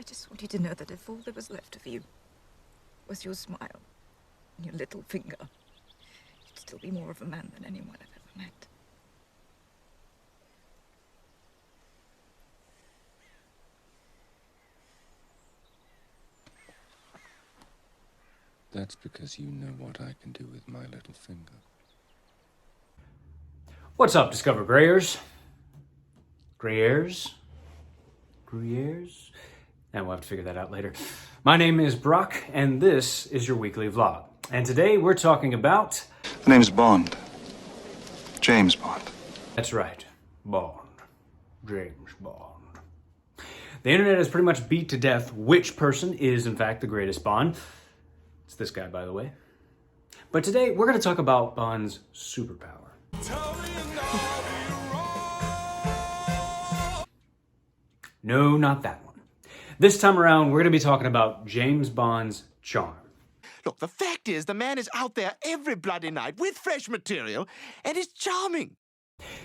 just want you to know that if all there was left of you was your smile and your little finger, you'd still be more of a man than anyone I've ever met. That's because you know what I can do with my little finger. What's up, Discover Greyers? Greyers? Greyers? Now we'll have to figure that out later. My name is Brock, and this is your weekly vlog. And today we're talking about... The name's Bond. James Bond. That's right, Bond. James Bond. The internet has pretty much beat to death which person is, in fact, the greatest Bond. It's this guy, by the way. But today we're going to talk about Bond's superpower. No, not that one. This time around, we're going to be talking about James Bond's charm. Look, the fact is, the man is out there every bloody night with fresh material, and is charming.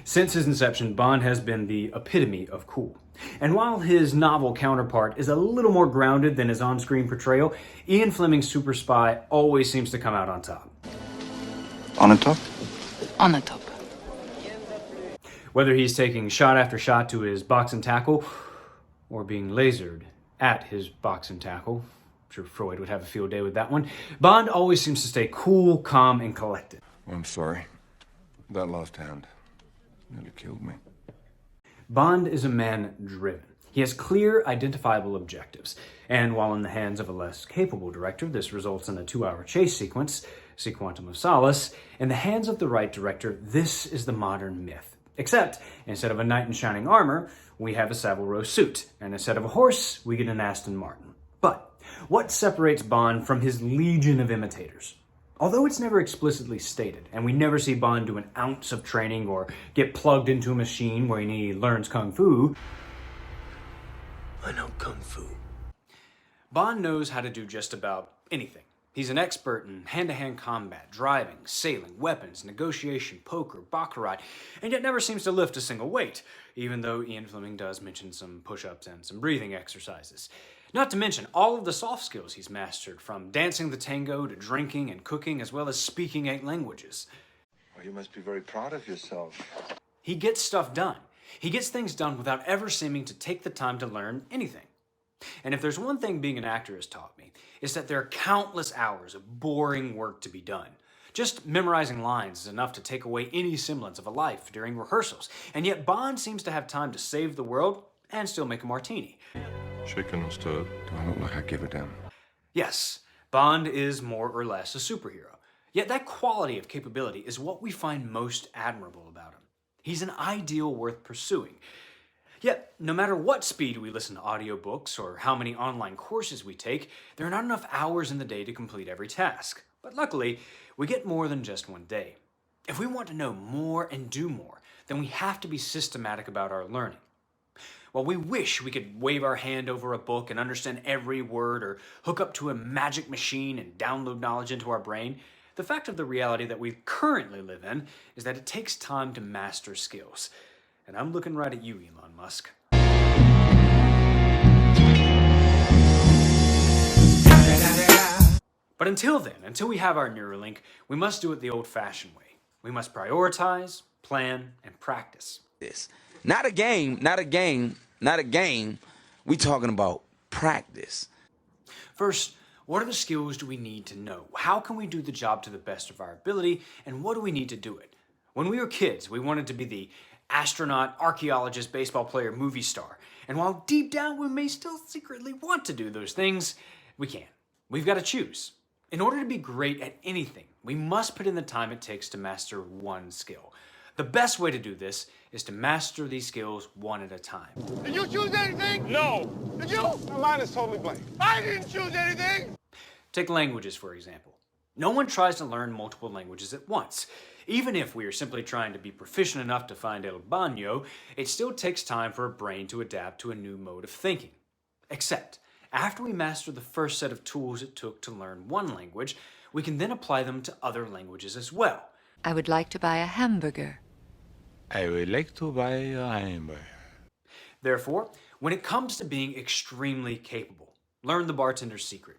Since his inception, Bond has been the epitome of cool. And while his novel counterpart is a little more grounded than his on-screen portrayal, Ian Fleming's super spy always seems to come out on top. On the top? On the top. Whether he's taking shot after shot to his boxing tackle, or being lasered at his boxing tackle, I'm sure Freud would have a field day with that one, Bond always seems to stay cool, calm, and collected. I'm sorry. That last hand nearly killed me. Bond is a man driven. He has clear, identifiable objectives. And while in the hands of a less capable director, this results in a 2-hour chase sequence, see Quantum of Solace, in the hands of the right director, this is the modern myth. Except, instead of a knight in shining armor, we have a Savile Row suit, and instead of a horse, we get an Aston Martin. But what separates Bond from his legion of imitators? Although it's never explicitly stated, and we never see Bond do an ounce of training or get plugged into a machine where he learns Kung Fu, I know Kung Fu. Bond knows how to do just about anything. He's an expert in hand-to-hand combat, driving, sailing, weapons, negotiation, poker, baccarat, and yet never seems to lift a single weight, even though Ian Fleming does mention some push-ups and some breathing exercises. Not to mention all of the soft skills he's mastered, from dancing the tango to drinking and cooking, as well as speaking 8 languages. Well, you must be very proud of yourself. He gets stuff done. He gets things done without ever seeming to take the time to learn anything. And if there's one thing being an actor has taught me, it's that there are countless hours of boring work to be done. Just memorizing lines is enough to take away any semblance of a life during rehearsals. And yet Bond seems to have time to save the world and still make a martini. Shaken or stirred? Do I look like I give a damn? Yes, Bond is more or less a superhero. Yet that quality of capability is what we find most admirable about him. He's an ideal worth pursuing. Yet, no matter what speed we listen to audiobooks or how many online courses we take, there are not enough hours in the day to complete every task. But luckily, we get more than just one day. If we want to know more and do more, then we have to be systematic about our learning. While we wish we could wave our hand over a book and understand every word or hook up to a magic machine and download knowledge into our brain, the fact of the reality that we currently live in is that it takes time to master skills. And I'm looking right at you, Elon Musk. But until then, until we have our Neuralink, we must do it the old-fashioned way. We must prioritize, plan, and practice. This. Not a game, not a game, not a game. We talking about practice. First, what are the skills do we need to know? How can we do the job to the best of our ability, and what do we need to do it? When we were kids, we wanted to be the astronaut, archaeologist, baseball player, movie star. And while deep down we may still secretly want to do those things, we can't. We've got to choose. In order to be great at anything, we must put in the time it takes to master one skill. The best way to do this is to master these skills one at a time. Did you choose anything? No. Did you? Mine is totally blank. I didn't choose anything. Take languages, for example. No one tries to learn multiple languages at once. Even if we are simply trying to be proficient enough to find El Baño, it still takes time for a brain to adapt to a new mode of thinking. Except, after we master the first set of tools it took to learn one language, we can then apply them to other languages as well. I would like to buy a hamburger. I would like to buy a hamburger. Therefore, When it comes to being extremely capable, learn the bartender's secret.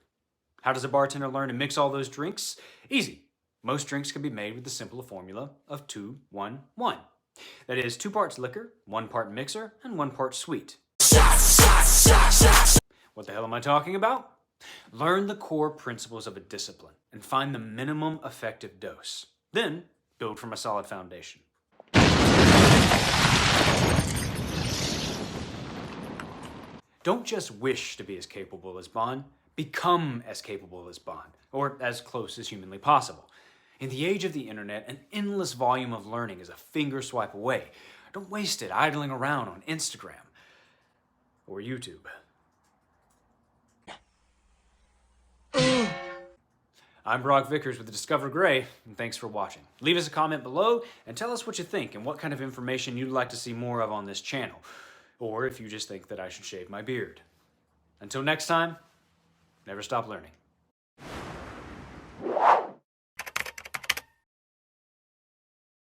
How does a bartender learn to mix all those drinks? Easy. Most drinks can be made with the simple formula of 2-1-1. That is 2 parts liquor, 1 part mixer, and 1 part sweet. What the hell am I talking about? Learn the core principles of a discipline and find the minimum effective dose. Then build from a solid foundation. Don't just wish to be as capable as Bond, become as capable as Bond, or as close as humanly possible. In the age of the internet, an endless volume of learning is a finger swipe away. Don't waste it idling around on Instagram or YouTube. I'm Brock Vickers with the Discover Grey, and thanks for watching. Leave us a comment below and tell us what you think and what kind of information you'd like to see more of on this channel, or if you just think that I should shave my beard. Until next time, never stop learning.